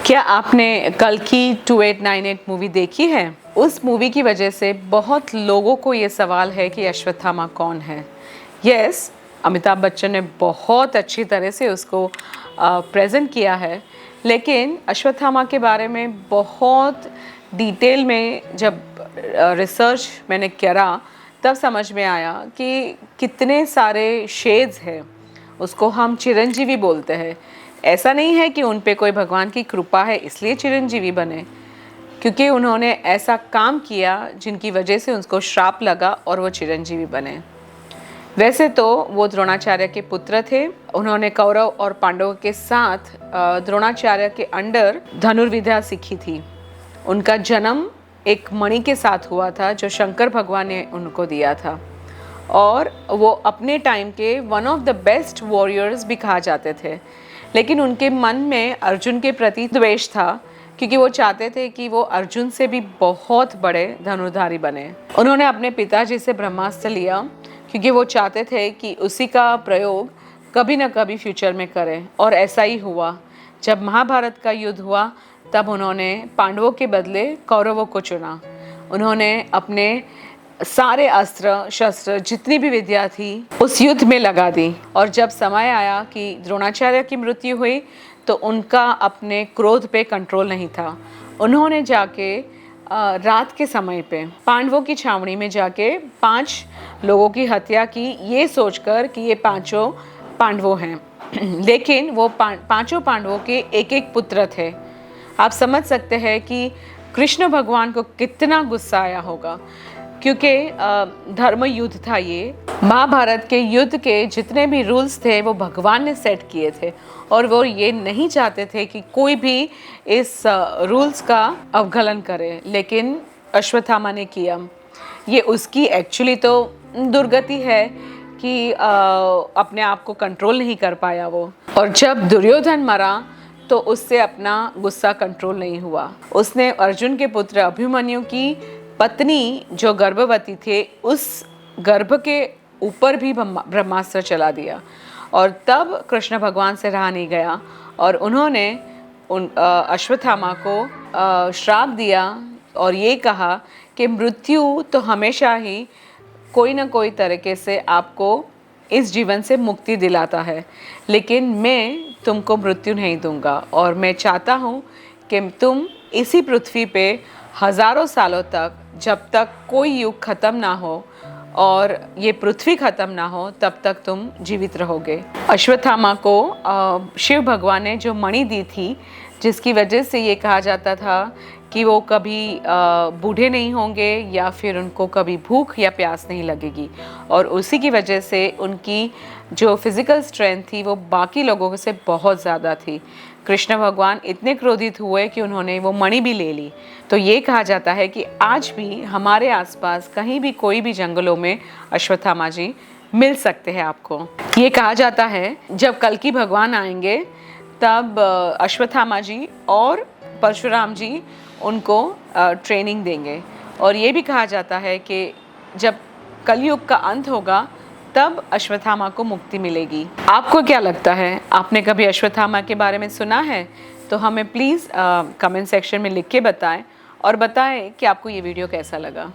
क्या आपने कल की 2898 मूवी देखी है? उस मूवी की वजह से बहुत लोगों को ये सवाल है कि अश्वत्थामा कौन है। यस, अमिताभ बच्चन ने बहुत अच्छी तरह से उसको प्रेजेंट किया है, लेकिन अश्वत्थामा के बारे में बहुत डिटेल में जब रिसर्च मैंने करा तब समझ में आया कि कितने सारे शेड्स हैं। उसको हम चिरंजीवी बोलते हैं। ऐसा नहीं है कि उन पे कोई भगवान की कृपा है इसलिए चिरंजीवी बने, क्योंकि उन्होंने ऐसा काम किया जिनकी वजह से उनको श्राप लगा और वो चिरंजीवी बने। वैसे तो वो द्रोणाचार्य के पुत्र थे। उन्होंने कौरव और पांडवों के साथ द्रोणाचार्य के अंडर धनुर्विद्या सीखी थी। उनका जन्म एक मणि के साथ हुआ था जो शंकर भगवान ने उनको दिया था, और वो अपने टाइम के one of the best warriors भी कहा जाते थे। लेकिन उनके मन में अर्जुन के प्रति द्वेष था, क्योंकि वो चाहते थे कि वो अर्जुन से भी बहुत बड़े धनुर्धारी बने। उन्होंने अपने पिताजी से ब्रह्मास्त्र लिया, क्योंकि वो चाहते थे कि उसी का प्रयोग कभी ना कभी फ्यूचर में करें, और ऐसा ही हुआ। जब महाभारत का युद्ध हुआ तब उन्होंने पांडवों के बदले कौरवों को चुना। उन्होंने अपने सारे अस्त्र शस्त्र जितनी भी विद्या थी उस युद्ध में लगा दी, और जब समय आया कि द्रोणाचार्य की मृत्यु हुई तो उनका अपने क्रोध पे कंट्रोल नहीं था। उन्होंने जाके रात के समय पे पांडवों की छावनी में जाके 5 लोगों की हत्या की, ये सोचकर कि ये 5 पांडवों हैं। लेकिन वो 5 पांडवों के एक एक पुत्र थे। आप समझ सकते हैं कि कृष्ण भगवान को कितना गुस्सा आया होगा, क्योंकि धर्म युद्ध था। ये महाभारत के युद्ध के जितने भी रूल्स थे वो भगवान ने सेट किए थे, और वो ये नहीं चाहते थे कि कोई भी इस रूल्स का अवहेलना करे, लेकिन अश्वत्थामा ने किया। ये उसकी एक्चुअली तो दुर्गति है कि अपने आप को कंट्रोल नहीं कर पाया वो, और जब दुर्योधन मरा तो उससे अपना गुस्सा कंट्रोल नहीं हुआ। उसने अर्जुन के पुत्र अभिमन्यु की पत्नी जो गर्भवती थे उस गर्भ के ऊपर भी ब्रह्मास्त्र चला दिया, और तब कृष्ण भगवान से रहा नहीं गया, और उन्होंने अश्वत्थामा को श्राप दिया और ये कहा कि मृत्यु तो हमेशा ही कोई ना कोई तरीके से आपको इस जीवन से मुक्ति दिलाता है, लेकिन मैं तुमको मृत्यु नहीं दूंगा, और मैं चाहता हूँ कि तुम इसी पृथ्वी पे हज़ारों सालों तक, जब तक कोई युग ख़त्म ना हो और ये पृथ्वी ख़त्म ना हो, तब तक तुम जीवित रहोगे। अश्वत्थामा को शिव भगवान ने जो मणि दी थी, जिसकी वजह से ये कहा जाता था कि वो कभी बूढ़े नहीं होंगे या फिर उनको कभी भूख या प्यास नहीं लगेगी, और उसी की वजह से उनकी जो फिज़िकल स्ट्रेंथ थी वो बाकी लोगों से बहुत ज़्यादा थी। कृष्ण भगवान इतने क्रोधित हुए कि उन्होंने वो मणि भी ले ली। तो ये कहा जाता है कि आज भी हमारे आसपास कहीं भी कोई भी जंगलों में अश्वत्थामा जी मिल सकते हैं आपको। ये कहा जाता है जब कल्कि भगवान आएंगे तब अश्वत्थामा जी और परशुराम जी उनको ट्रेनिंग देंगे, और ये भी कहा जाता है कि जब कलयुग का अंत होगा तब अश्वत्थामा को मुक्ति मिलेगी। आपको क्या लगता है? आपने कभी अश्वत्थामा के बारे में सुना है? तो हमें प्लीज़ कमेंट सेक्शन में लिख के बताएं, और बताएं कि आपको ये वीडियो कैसा लगा।